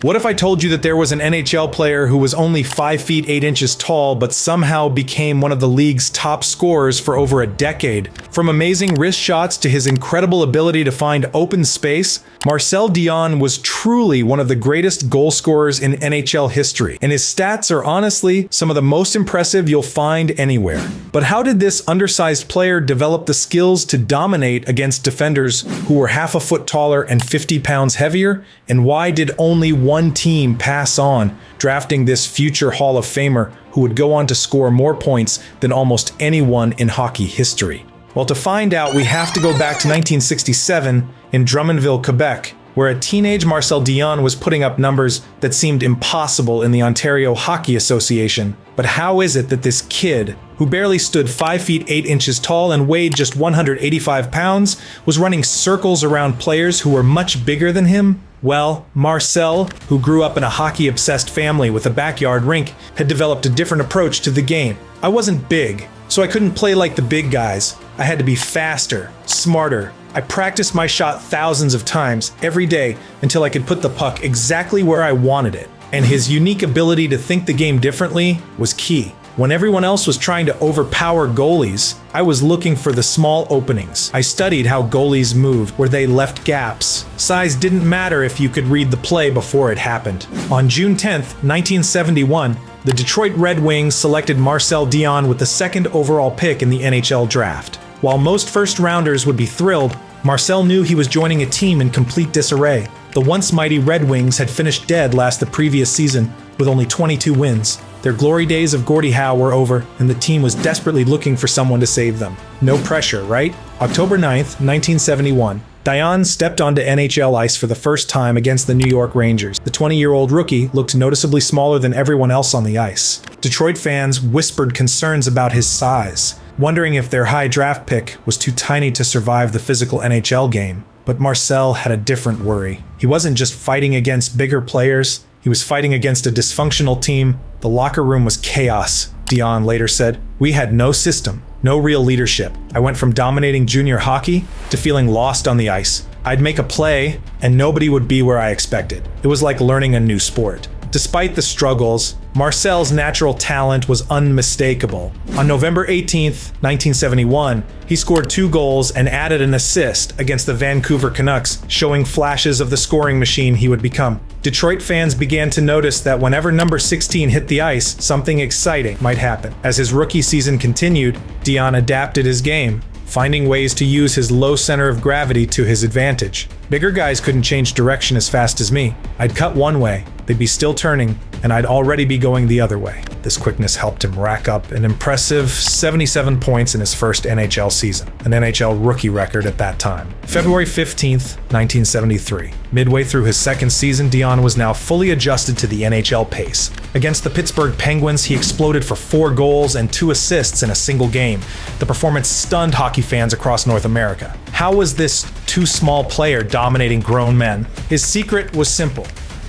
What if I told you that there was an NHL player who was only 5 feet 8 inches tall but somehow became one of the league's top scorers for over a decade? From amazing wrist shots to his incredible ability to find open space, Marcel Dionne was truly one of the greatest goal scorers in NHL history, and his stats are honestly some of the most impressive you'll find anywhere. But how did this undersized player develop the skills to dominate against defenders who were half a foot taller and 50 pounds heavier? And why did only one team pass on, drafting this future Hall of Famer who would go on to score more points than almost anyone in hockey history? Well, to find out, we have to go back to 1967 in Drummondville, Quebec, where a teenage Marcel Dionne was putting up numbers that seemed impossible in the Ontario Hockey Association. But how is it that this kid, who barely stood 5 feet 8 inches tall and weighed just 185 pounds, was running circles around players who were much bigger than him? Well, Marcel, who grew up in a hockey-obsessed family with a backyard rink, had developed a different approach to the game. I wasn't big, so I couldn't play like the big guys. I had to be faster, smarter. I practiced my shot thousands of times every day until I could put the puck exactly where I wanted it. And his unique ability to think the game differently was key. When everyone else was trying to overpower goalies, I was looking for the small openings. I studied how goalies moved, where they left gaps. Size didn't matter if you could read the play before it happened. On June 10th, 1971, the Detroit Red Wings selected Marcel Dionne with the second overall pick in the NHL draft. While most first-rounders would be thrilled, Marcel knew he was joining a team in complete disarray. The once mighty Red Wings had finished dead last the previous season with only 22 wins. Their glory days of Gordie Howe were over, and the team was desperately looking for someone to save them. No pressure, right? October 9th, 1971. Dionne stepped onto NHL ice for the first time against the New York Rangers. The 20-year-old rookie looked noticeably smaller than everyone else on the ice. Detroit fans whispered concerns about his size, wondering if their high draft pick was too tiny to survive the physical NHL game. But Marcel had a different worry. He wasn't just fighting against bigger players, he was fighting against a dysfunctional team. The locker room was chaos, Dionne later said. We had no system, no real leadership. I went from dominating junior hockey to feeling lost on the ice. I'd make a play, and nobody would be where I expected. It was like learning a new sport. Despite the struggles, Marcel's natural talent was unmistakable. On November 18th, 1971, he scored 2 goals and added an assist against the Vancouver Canucks, showing flashes of the scoring machine he would become. Detroit fans began to notice that whenever number 16 hit the ice, something exciting might happen. As his rookie season continued, Dionne adapted his game, finding ways to use his low center of gravity to his advantage. Bigger guys couldn't change direction as fast as me. I'd cut one way, they'd be still turning, and I'd already be going the other way. This quickness helped him rack up an impressive 77 points in his first NHL season, an NHL rookie record at that time. February 15th, 1973. Midway through his second season, Dionne was now fully adjusted to the NHL pace. Against the Pittsburgh Penguins, he exploded for 4 goals and 2 assists in a single game. The performance stunned hockey fans across North America. How was this too small player dominating grown men? His secret was simple.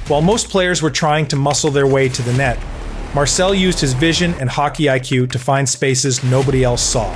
While most players were trying to muscle their way to the net, Marcel used his vision and hockey IQ to find spaces nobody else saw.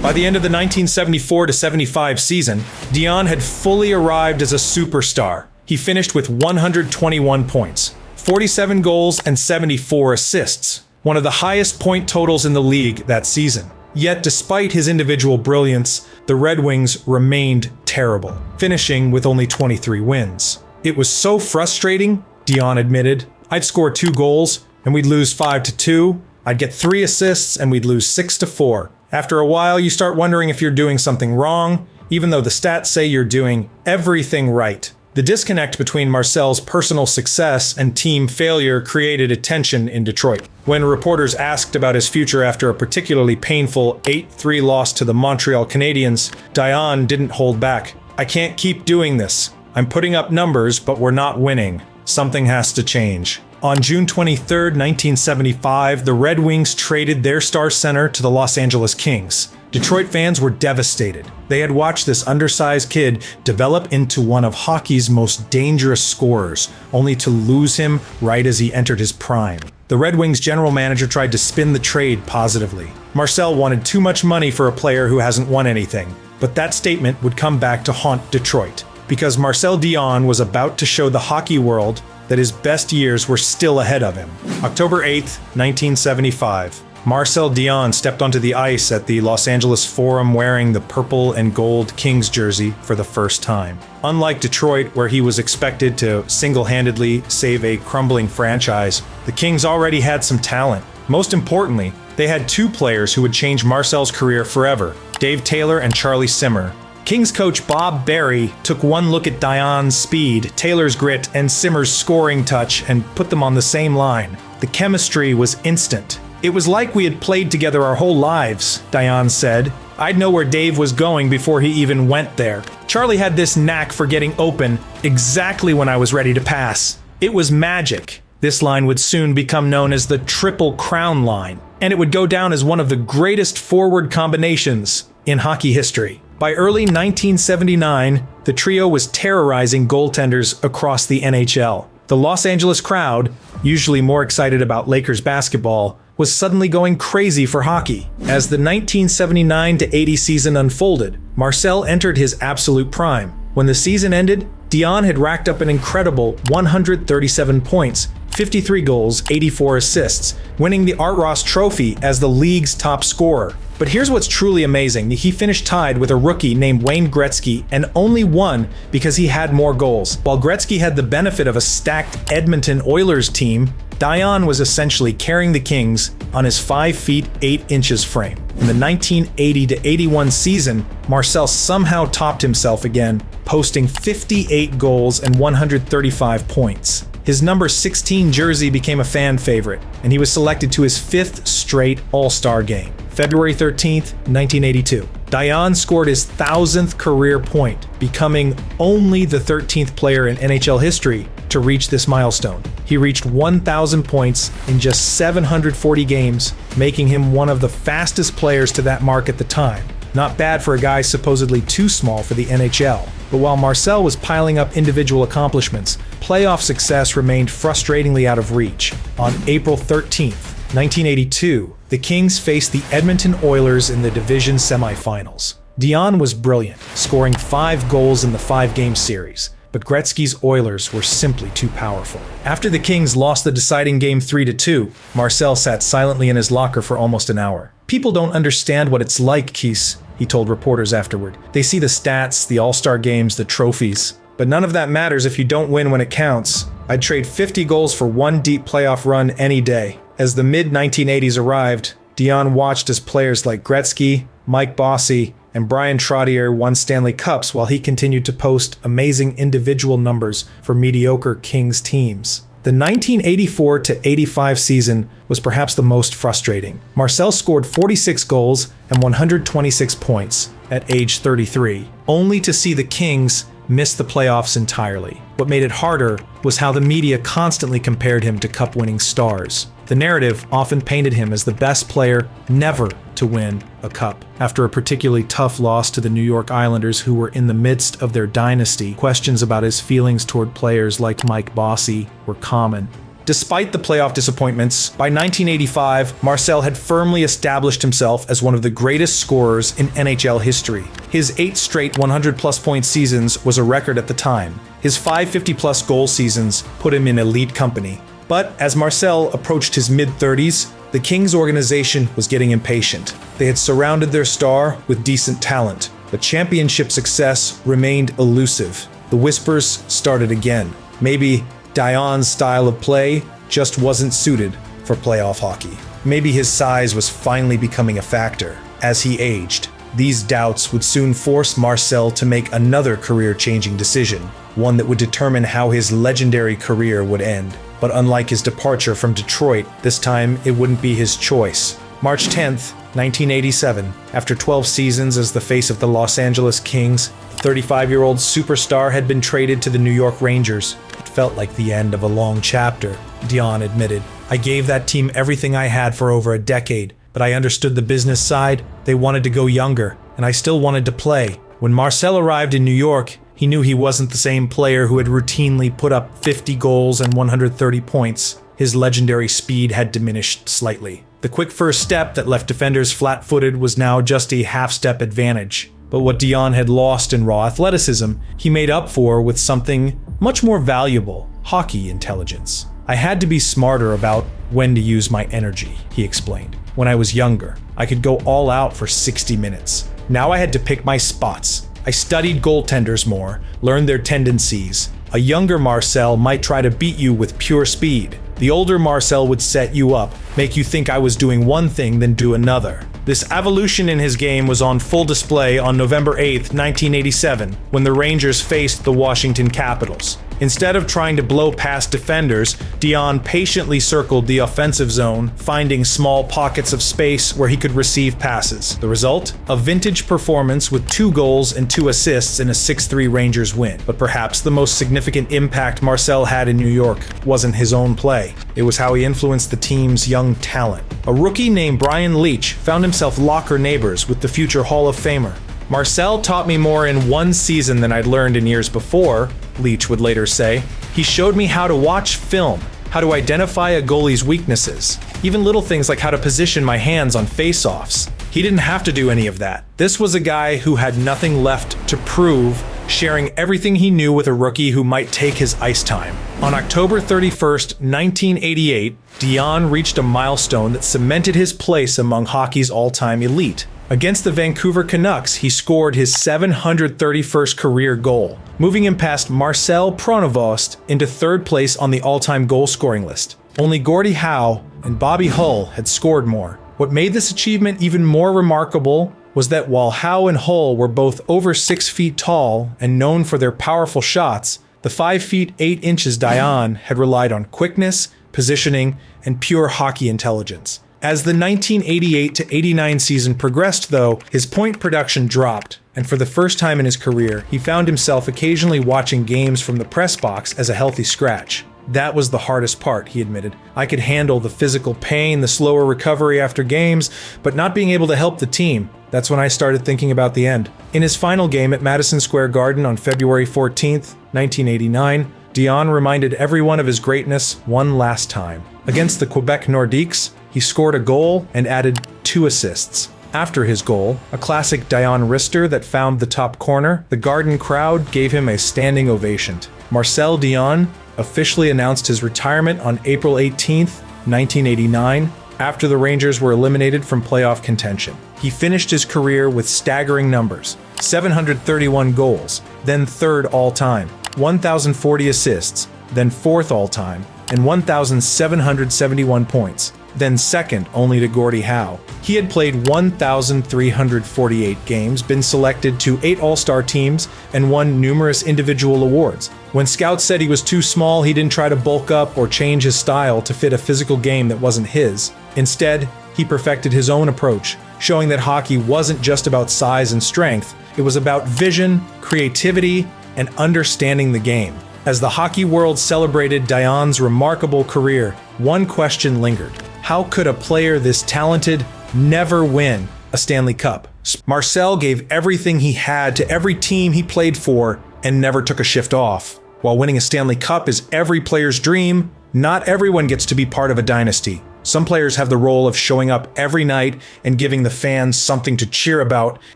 By the end of the 1974-75 season, Dionne had fully arrived as a superstar. He finished with 121 points, 47 goals, and 74 assists, one of the highest point totals in the league that season. Yet, despite his individual brilliance, the Red Wings remained terrible, finishing with only 23 wins. It was so frustrating, Dionne admitted. I'd score 2 goals, and we'd lose 5-2. I'd get 3 assists, and we'd lose 6-4. After a while, you start wondering if you're doing something wrong, even though the stats say you're doing everything right. The disconnect between Marcel's personal success and team failure created a tension in Detroit. When reporters asked about his future after a particularly painful 8-3 loss to the Montreal Canadiens, Dionne didn't hold back. I can't keep doing this. I'm putting up numbers, but we're not winning. Something has to change. On June 23, 1975, the Red Wings traded their star center to the Los Angeles Kings. Detroit fans were devastated. They had watched this undersized kid develop into one of hockey's most dangerous scorers, only to lose him right as he entered his prime. The Red Wings general manager tried to spin the trade positively. Marcel wanted too much money for a player who hasn't won anything. But that statement would come back to haunt Detroit, because Marcel Dionne was about to show the hockey world that his best years were still ahead of him. October 8th, 1975. Marcel Dionne stepped onto the ice at the Los Angeles Forum wearing the purple and gold Kings jersey for the first time. Unlike Detroit, where he was expected to single-handedly save a crumbling franchise, the Kings already had some talent. Most importantly, they had two players who would change Marcel's career forever, Dave Taylor and Charlie Simmer. Kings coach Bob Berry took one look at Dionne's speed, Taylor's grit, and Simmer's scoring touch and put them on the same line. The chemistry was instant. "It was like we had played together our whole lives," Dionne said. "I'd know where Dave was going before he even went there. Charlie had this knack for getting open exactly when I was ready to pass. It was magic." This line would soon become known as the Triple Crown line, and it would go down as one of the greatest forward combinations in hockey history. By early 1979, the trio was terrorizing goaltenders across the NHL. The Los Angeles crowd, usually more excited about Lakers basketball, was suddenly going crazy for hockey. As the 1979-80 season unfolded, Marcel entered his absolute prime. When the season ended, Dionne had racked up an incredible 137 points, 53 goals, 84 assists, winning the Art Ross Trophy as the league's top scorer. But here's what's truly amazing. He finished tied with a rookie named Wayne Gretzky and only won because he had more goals. While Gretzky had the benefit of a stacked Edmonton Oilers team, Dionne was essentially carrying the Kings on his 5 feet 8 inches frame. In the 1980-81 season, Marcel somehow topped himself again, posting 58 goals and 135 points. His number 16 jersey became a fan favorite, and he was selected to his 5th straight All-Star game. February 13th, 1982. Dionne scored his 1,000th career point, becoming only the 13th player in NHL history to reach this milestone. He reached 1,000 points in just 740 games, making him one of the fastest players to that mark at the time. Not bad for a guy supposedly too small for the NHL. But while Marcel was piling up individual accomplishments, playoff success remained frustratingly out of reach. On April 13th, 1982, the Kings faced the Edmonton Oilers in the division semifinals. Dionne was brilliant, scoring 5 goals in the 5-game series, but Gretzky's Oilers were simply too powerful. After the Kings lost the deciding game 3-2, Marcel sat silently in his locker for almost an hour. "People don't understand what it's like, Keese," he told reporters afterward. "They see the stats, the All-Star games, the trophies. But none of that matters if you don't win when it counts. I'd trade 50 goals for one deep playoff run any day." As the mid-1980s arrived, Dionne watched as players like Gretzky, Mike Bossy, and Brian Trottier won Stanley Cups while he continued to post amazing individual numbers for mediocre Kings teams. The 1984-85 season was perhaps the most frustrating. Marcel scored 46 goals and 126 points at age 33, only to see the Kings miss the playoffs entirely. What made it harder was how the media constantly compared him to cup-winning stars. The narrative often painted him as the best player never to win a cup. After a particularly tough loss to the New York Islanders, who were in the midst of their dynasty, questions about his feelings toward players like Mike Bossy were common. Despite the playoff disappointments, by 1985, Marcel had firmly established himself as one of the greatest scorers in NHL history. His 8 straight 100-plus point seasons was a record at the time. His 550-plus goal seasons put him in elite company. But as Marcel approached his mid-30s, the Kings organization was getting impatient. They had surrounded their star with decent talent, but championship success remained elusive. The whispers started again. Maybe Dionne's style of play just wasn't suited for playoff hockey. Maybe his size was finally becoming a factor. As he aged, these doubts would soon force Marcel to make another career-changing decision, one that would determine how his legendary career would end. But unlike his departure from Detroit, this time it wouldn't be his choice. March 10th, 1987, after 12 seasons as the face of the Los Angeles Kings, the 35-year-old superstar had been traded to the New York Rangers. It felt like the end of a long chapter, Dionne admitted. "I gave that team everything I had for over a decade, but I understood the business side. They wanted to go younger, and I still wanted to play. When Marcel arrived in New York, he knew he wasn't the same player who had routinely put up 50 goals and 130 points. His legendary speed had diminished slightly. The quick first step that left defenders flat-footed was now just a half-step advantage. But what Dionne had lost in raw athleticism, he made up for with something much more valuable: hockey intelligence. I had to be smarter about when to use my energy, he explained. When I was younger, I could go all out for 60 minutes. Now I had to pick my spots. I studied goaltenders more, learned their tendencies. A younger Marcel might try to beat you with pure speed. The older Marcel would set you up, make you think I was doing one thing then do another. This evolution in his game was on full display on November 8, 1987, when the Rangers faced the Washington Capitals. Instead of trying to blow past defenders, Dionne patiently circled the offensive zone, finding small pockets of space where he could receive passes. The result? A vintage performance with 2 goals and 2 assists in a 6-3 Rangers win. But perhaps the most significant impact Marcel had in New York wasn't his own play. It was how he influenced the team's young talent. A rookie named Brian Leetch found himself locker neighbors with the future Hall of Famer. Marcel taught me more in one season than I'd learned in years before, Leetch would later say. He showed me how to watch film, how to identify a goalie's weaknesses, even little things like how to position my hands on face-offs. He didn't have to do any of that. This was a guy who had nothing left to prove, sharing everything he knew with a rookie who might take his ice time. On October 31st, 1988, Dionne reached a milestone that cemented his place among hockey's all-time elite. Against the Vancouver Canucks, he scored his 731st career goal, moving him past Marcel Pronovost into 3rd place on the all-time goal-scoring list. Only Gordie Howe and Bobby Hull had scored more. What made this achievement even more remarkable was that while Howe and Hull were both over 6 feet tall and known for their powerful shots, the 5 feet 8 inches Dionne had relied on quickness, positioning, and pure hockey intelligence. As the 1988-89 season progressed, though, his point production dropped, and for the first time in his career, he found himself occasionally watching games from the press box as a healthy scratch. That was the hardest part, he admitted. I could handle the physical pain, the slower recovery after games, but not being able to help the team. That's when I started thinking about the end. In his final game at Madison Square Garden on February 14th, 1989, Dionne reminded everyone of his greatness one last time. Against the Quebec Nordiques, he scored a goal and added 2 assists. After his goal, a classic Dionne wrister that found the top corner, the Garden crowd gave him a standing ovation. Marcel Dionne officially announced his retirement on April 18, 1989, after the Rangers were eliminated from playoff contention. He finished his career with staggering numbers: 731 goals, then 3rd all-time, 1,040 assists, then 4th all-time, and 1,771 points, then 2nd only to Gordie Howe. He had played 1,348 games, been selected to 8 All-Star teams, and won numerous individual awards. When scouts said he was too small, he didn't try to bulk up or change his style to fit a physical game that wasn't his. Instead, he perfected his own approach, showing that hockey wasn't just about size and strength, it was about vision, creativity, and understanding the game. As the hockey world celebrated Dionne's remarkable career, one question lingered. How could a player this talented never win a Stanley Cup? Marcel gave everything he had to every team he played for and never took a shift off. While winning a Stanley Cup is every player's dream, not everyone gets to be part of a dynasty. Some players have the role of showing up every night and giving the fans something to cheer about,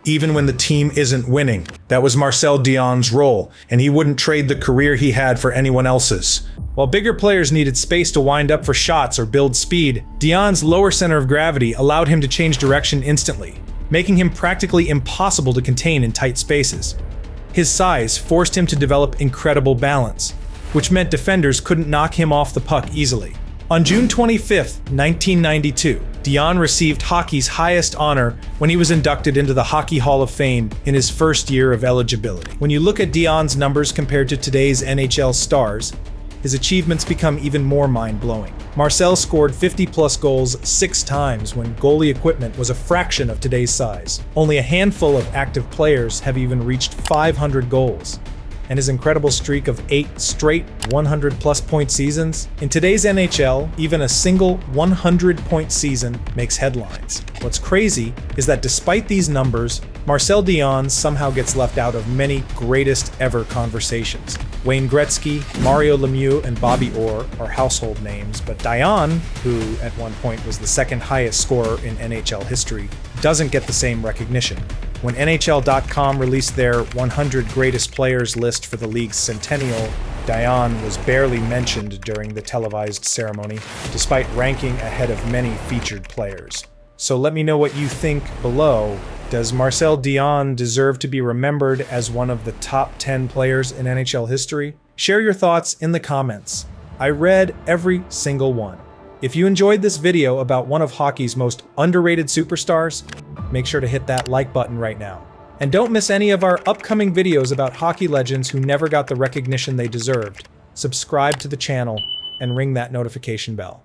even when the team isn't winning. That was Marcel Dionne's role, and he wouldn't trade the career he had for anyone else's. While bigger players needed space to wind up for shots or build speed, Dionne's lower center of gravity allowed him to change direction instantly, making him practically impossible to contain in tight spaces. His size forced him to develop incredible balance, which meant defenders couldn't knock him off the puck easily. On June 25, 1992, Dionne received hockey's highest honor when he was inducted into the Hockey Hall of Fame in his first year of eligibility. When you look at Dionne's numbers compared to today's NHL stars, his achievements become even more mind-blowing. Marcel scored 50-plus goals 6 times when goalie equipment was a fraction of today's size. Only a handful of active players have even reached 500 goals. And his incredible streak of 8 straight 100-plus point seasons. In today's NHL, even a single 100-point season makes headlines. What's crazy is that despite these numbers, Marcel Dionne somehow gets left out of many greatest ever conversations. Wayne Gretzky, Mario Lemieux, and Bobby Orr are household names, but Dionne, who at one point was the 2nd highest scorer in NHL history, doesn't get the same recognition. When NHL.com released their 100 greatest players list for the league's centennial, Dionne was barely mentioned during the televised ceremony, despite ranking ahead of many featured players. So let me know what you think below. Does Marcel Dionne deserve to be remembered as one of the top 10 players in NHL history? Share your thoughts in the comments. I read every single one. If you enjoyed this video about one of hockey's most underrated superstars, make sure to hit that like button right now. And don't miss any of our upcoming videos about hockey legends who never got the recognition they deserved. Subscribe to the channel and ring that notification bell.